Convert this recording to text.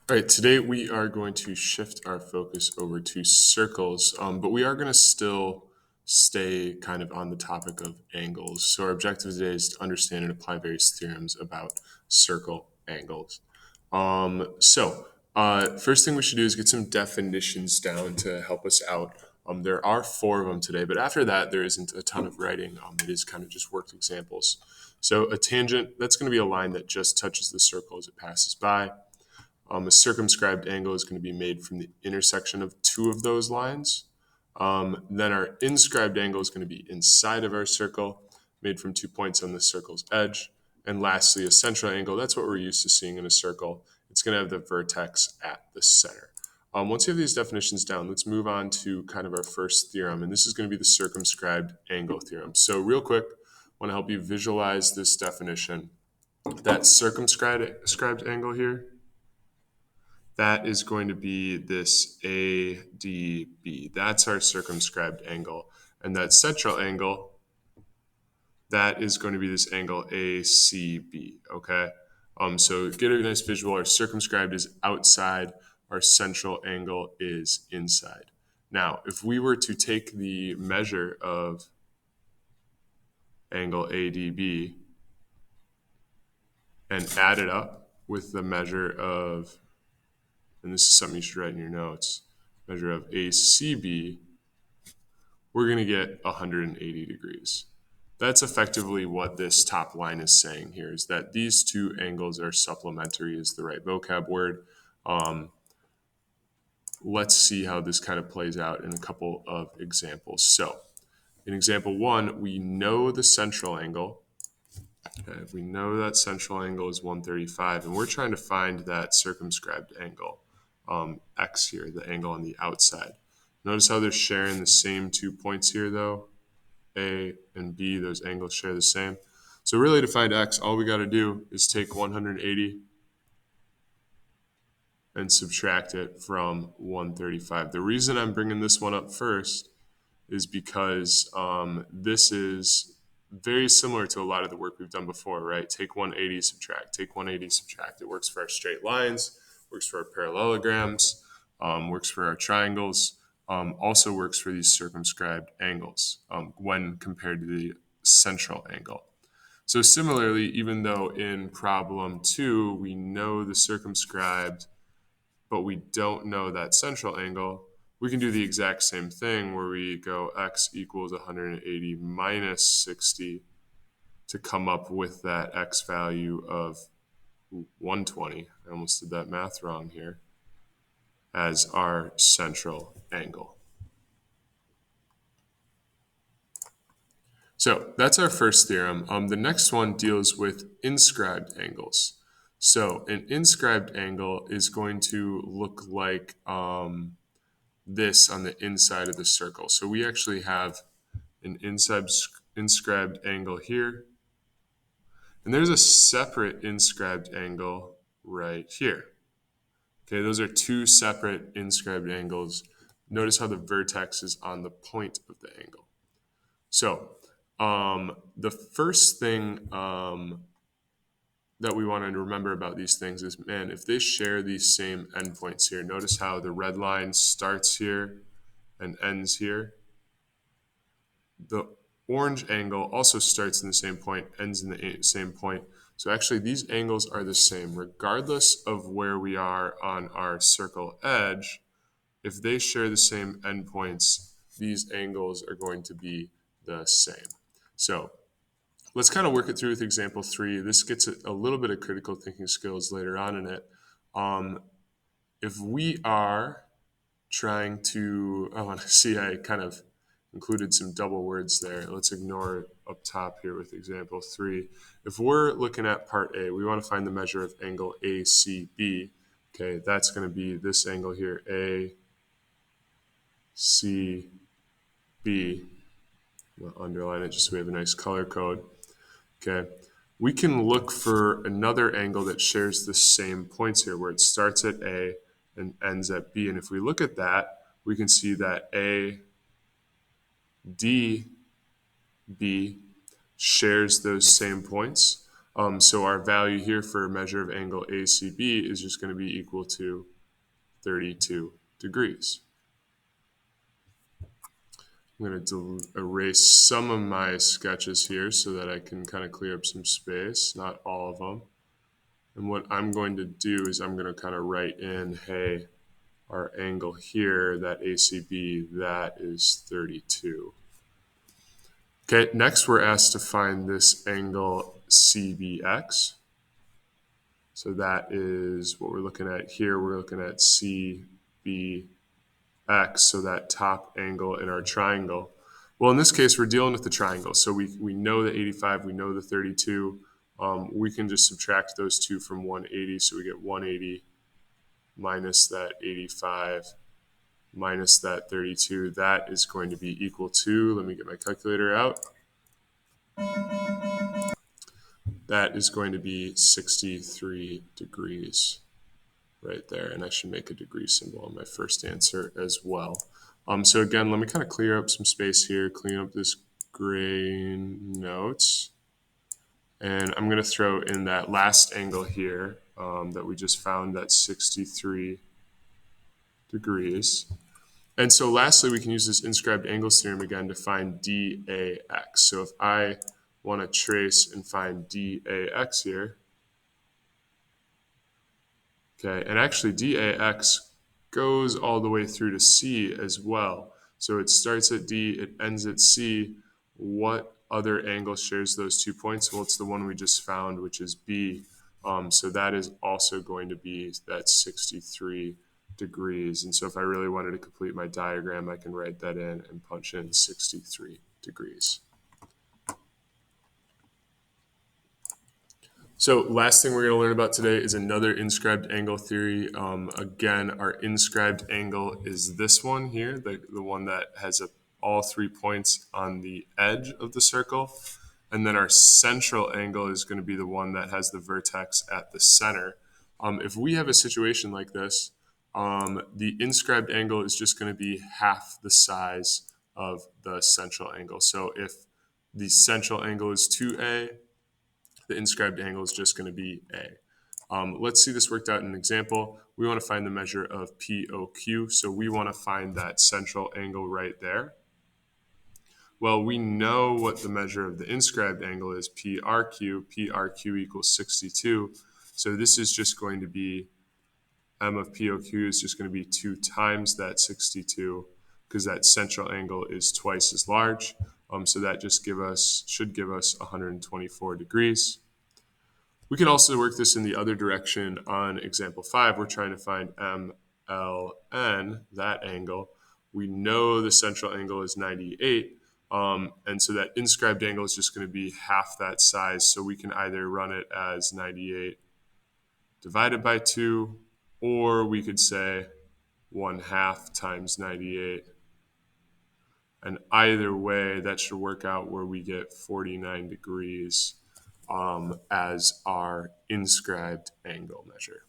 All right, today we are going to shift our focus over to circles, but we are going to still stay kind of on the topic of angles. So our objective today is to understand and apply various theorems about circle angles. First thing we should do is get some definitions down to help us out. There are four of them today, but after that, there isn't a ton of writing. It is kind of just worked examples. So a tangent, that's going to be a line that just touches the circle as it passes by. A circumscribed angle is going to be made from the intersection of two of those lines. Then our inscribed angle is going to be inside of our circle, made from 2 points on the circle's edge. And lastly, a central angle, that's what we're used to seeing in a circle. It's going to have the vertex at the center. Once you have these definitions down, let's move on to kind of our first theorem, and this is going to be the circumscribed angle theorem. So real quick, I want to help you visualize this definition. That circumscribed angle here, that is going to be this ADB. That's our circumscribed angle. And that central angle, that is going to be this angle ACB, okay? So get a nice visual. Our circumscribed is outside. Our central angle is inside. Now, if we were to take the measure of angle ADB and add it up with the measure of, and this is something you should write in your notes, measure of ACB, we're going to get 180 degrees. That's effectively what this top line is saying here, is that these two angles are supplementary is the right vocab word. Let's see how this kind of plays out in a couple of examples. So in example one, we know the central angle. Okay, we know that central angle is 135, and we're trying to find that circumscribed angle, x here, the angle on the outside. Notice how they're sharing the same 2 points here, though. A and B, those angles share the same. So really, to find x, all we got to do is take 180 and subtract it from 135. The reason I'm bringing this one up first is because this is very similar to a lot of the work we've done before, right? Take 180, subtract, take 180, subtract. It works for our straight lines, works for our parallelograms, works for our triangles, also works for these circumscribed angles when compared to the central angle. So similarly, even though in problem 2, we know the circumscribed, but we don't know that central angle, we can do the exact same thing where we go x equals 180 minus 60 to come up with that x value of 120. I almost did that math wrong here, as our central angle. So that's our first theorem. The next one deals with inscribed angles. So an inscribed angle is going to look like this on the inside of the circle. So we actually have an inscribed angle here, and there's a separate inscribed angle right here. Okay, those are two separate inscribed angles. Notice how the vertex is on the point of the angle. So the first thing that we want to remember about these things is, man, if they share these same endpoints here, notice how the red line starts here and ends here. The orange angle also starts in the same point, ends in the same point. So actually these angles are the same regardless of where we are on our circle edge. If they share the same endpoints, these angles are going to be the same. So let's kind of work it through with example 3. This gets a little bit of critical thinking skills later on in it. If we are trying to, I want to see, I kind of included some double words there. Let's ignore up top here with example 3. If we're looking at part A, we want to find the measure of angle ACB. Okay, that's going to be this angle here, ACB. We'll underline it just so we have a nice color code. Okay, we can look for another angle that shares the same points here, where it starts at A and ends at B. And if we look at that, we can see that ADB shares those same points. So our value here for a measure of angle ACB is just going to be equal to 32 degrees. I'm going to erase some of my sketches here so that I can kind of clear up some space, not all of them. And what I'm going to do is I'm going to kind of write in, hey, our angle here, that ACB, that is 32. Okay, next we're asked to find this angle CBX. So that is what we're looking at here. We're looking at CBX, so that top angle in our triangle. Well, in this case, we're dealing with the triangle. So we know the 85, we know the 32. We can just subtract those two from 180. So we get 180 minus that 85 minus that 32. That is going to be equal to, let me get my calculator out. That is going to be 63 degrees right there. And I should make a degree symbol on my first answer as well. So again, let me kind of clear up some space here, clean up this gray notes. And I'm going to throw in that last angle here that we just found, that 63 degrees. And so lastly, we can use this inscribed angles theorem again to find DAX. So if I want to trace and find DAX here, okay, and actually DAX goes all the way through to C as well. So it starts at D, it ends at C. What other angle shares those 2 points? Well, it's the one we just found, which is B. So that is also going to be that 63 degrees. And so if I really wanted to complete my diagram, I can write that in and punch in 63 degrees. So last thing we're going to learn about today is another inscribed angle theory. Again, our inscribed angle is this one here, the one that has all 3 points on the edge of the circle. And then our central angle is going to be the one that has the vertex at the center. If we have a situation like this, the inscribed angle is just going to be half the size of the central angle. So if the central angle is 2A, the inscribed angle is just going to be A. Let's see this worked out in an example. We want to find the measure of POQ, so we want to find that central angle right there. Well, we know what the measure of the inscribed angle is, PRQ. PRQ equals 62. So this is just going to be, M of POQ is just going to be 2 times that 62, because that central angle is twice as large. So that just should give us 124 degrees. We can also work this in the other direction on example 5. We're trying to find MLN, that angle. We know the central angle is 98. And so that inscribed angle is just going to be half that size. So we can either run it as 98 divided by 2, or we could say 1/2 times 98. And either way, that should work out where we get 49 degrees as our inscribed angle measure.